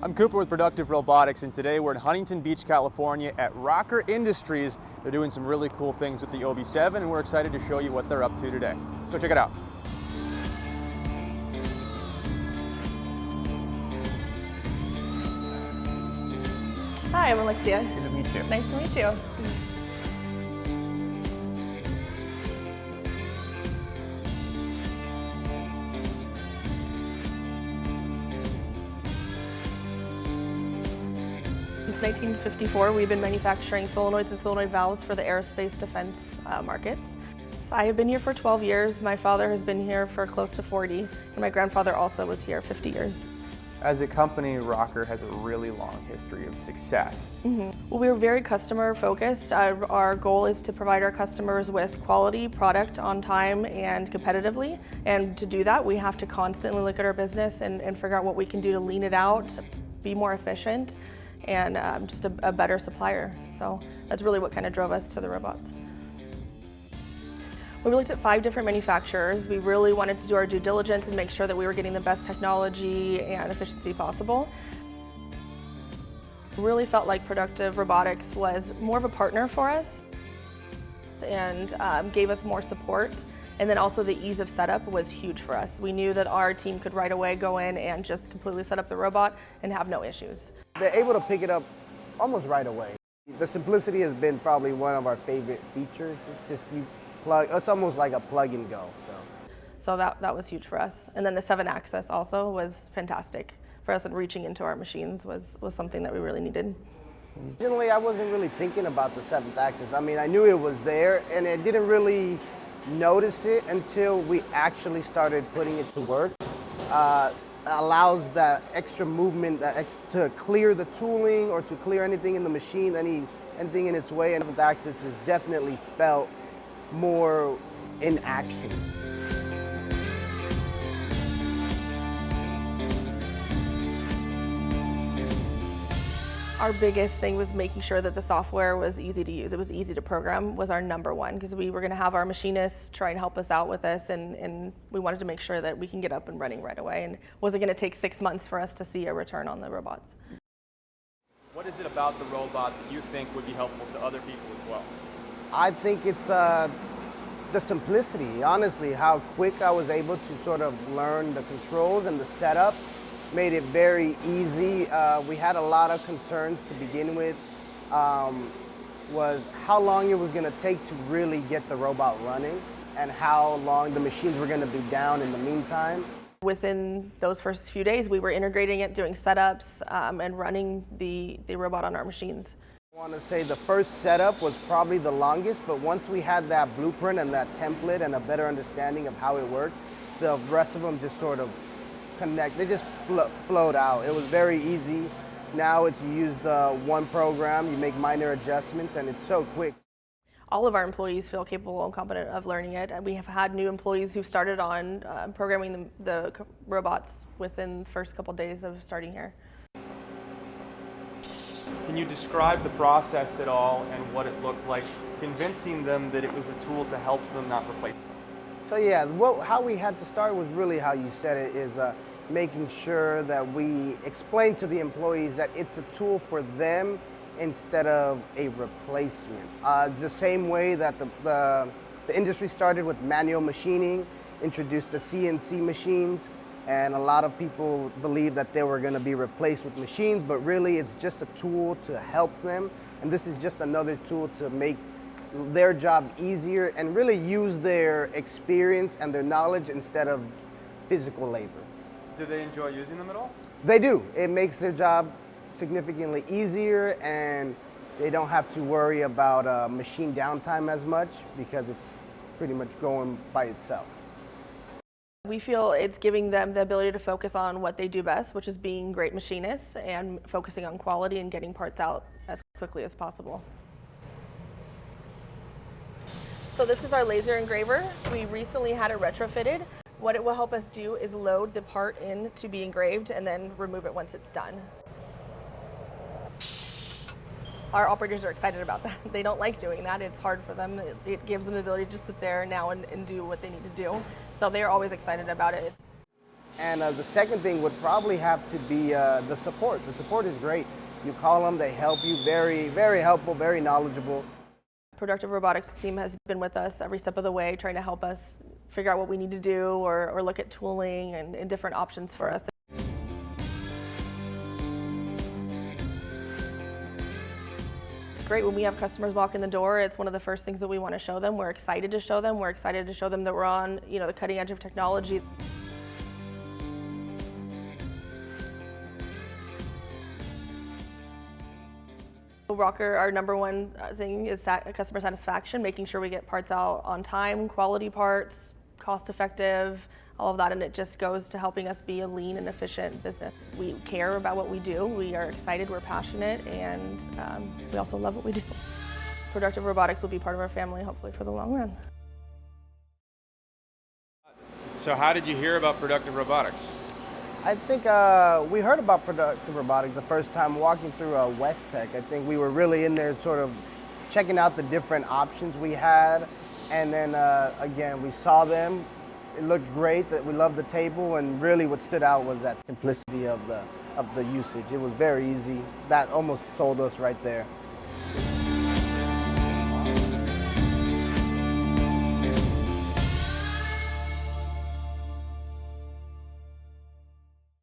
I'm Cooper with Productive Robotics, and today we're in Huntington Beach, California at Rocker Industries. They're doing some really cool things with the OB7, and we're excited to show you what they're up to today. Let's go check it out. Hi, I'm Alexia. Good to meet you. Nice to meet you. Since 1954, we've been manufacturing solenoids and solenoid valves for the aerospace defense markets. I have been here for 12 years. My father has been here for close to 40, and my grandfather also was here 50 years. As a company, Rocker has a really long history of success. Well, we're very customer focused. Our goal is to provide our customers with quality product on time and competitively. And to do that, we have to constantly look at our business and figure out what we can do to lean it out, be more efficient, and just a better supplier. So that's really what kind of drove us to the robots. We looked at 5 different manufacturers. We really wanted to do our due diligence and make sure that we were getting the best technology and efficiency possible. We really felt like Productive Robotics was more of a partner for us and gave us more support. And then also the ease of setup was huge for us. We knew that our team could right away go in and just completely set up the robot and have no issues. They're able to pick it up almost right away. The simplicity has been probably one of our favorite features. It's just it's almost like a plug and go. So that was huge for us. And then the 7-axis also was fantastic for us, and reaching into our machines was something that we really needed. Generally, I wasn't really thinking about the 7th axis. I mean, I knew it was there, and I didn't really notice it until we actually started putting it to work. Allows that extra movement to clear the tooling or to clear anything in the machine, anything in its way, and the 7th axis is definitely felt more in action. Our biggest thing was making sure that the software was easy to use. It was easy to program was our number one, because we were going to have our machinists try and help us out with this, and we wanted to make sure that we can get up and running right away, and it wasn't going to take 6 months for us to see a return on the robots. What is it about the robot that you think would be helpful to other people as well? I think it's the simplicity, honestly, how quick I was able to sort of learn the controls and the setup made it very easy. We had a lot of concerns to begin with, was how long it was going to take to really get the robot running and how long the machines were going to be down in the meantime. Within those first few days, we were integrating it, doing setups, and running the robot on our machines. I want to say the first setup was probably the longest, but once we had that blueprint and that template and a better understanding of how it worked, the rest of them just sort of connect. They just flowed out. It was very easy. Now it's you use the one program, you make minor adjustments, and it's so quick. All of our employees feel capable and competent of learning it. We have had new employees who started on programming the robots within the first couple days of starting here. Can you describe the process at all and what it looked like, convincing them that it was a tool to help them, not replace them? So yeah, how we had to start was really how you said it, is making sure that we explain to the employees that it's a tool for them instead of a replacement. The same way that the industry started with manual machining, introduced the CNC machines, and a lot of people believe that they were going to be replaced with machines, but really it's just a tool to help them, and this is just another tool to make their job easier and really use their experience and their knowledge instead of physical labor. Do they enjoy using them at all? They do. It makes their job significantly easier, and they don't have to worry about machine downtime as much because it's pretty much going by itself. We feel it's giving them the ability to focus on what they do best, which is being great machinists and focusing on quality and getting parts out as quickly as possible. So this is our laser engraver. We recently had it retrofitted. What it will help us do is load the part in to be engraved and then remove it once it's done. Our operators are excited about that. They don't like doing that. It's hard for them. It gives them the ability to just sit there now and do what they need to do. So they're always excited about it. And the second thing would probably have to be the support. The support is great. You call them, they help you, very, very helpful, very knowledgeable. Productive Robotics team has been with us every step of the way, trying to help us figure out what we need to do or look at tooling and different options for us. It's great when we have customers walk in the door. It's one of the first things that we want to show them. We're excited to show them. We're excited to show them that we're on, the cutting edge of technology. Rocker, our number one thing is customer satisfaction, making sure we get parts out on time, quality parts, cost effective, all of that, and it just goes to helping us be a lean and efficient business. We care about what we do, we are excited, we're passionate, and we also love what we do. Productive Robotics will be part of our family, hopefully, for the long run. So how did you hear about Productive Robotics? I think we heard about Productive Robotics the first time walking through West Tech. I think we were really in there sort of checking out the different options we had. And then again, we saw them. It looked great, that we loved the table, and really what stood out was that simplicity of the usage. It was very easy. That almost sold us right there.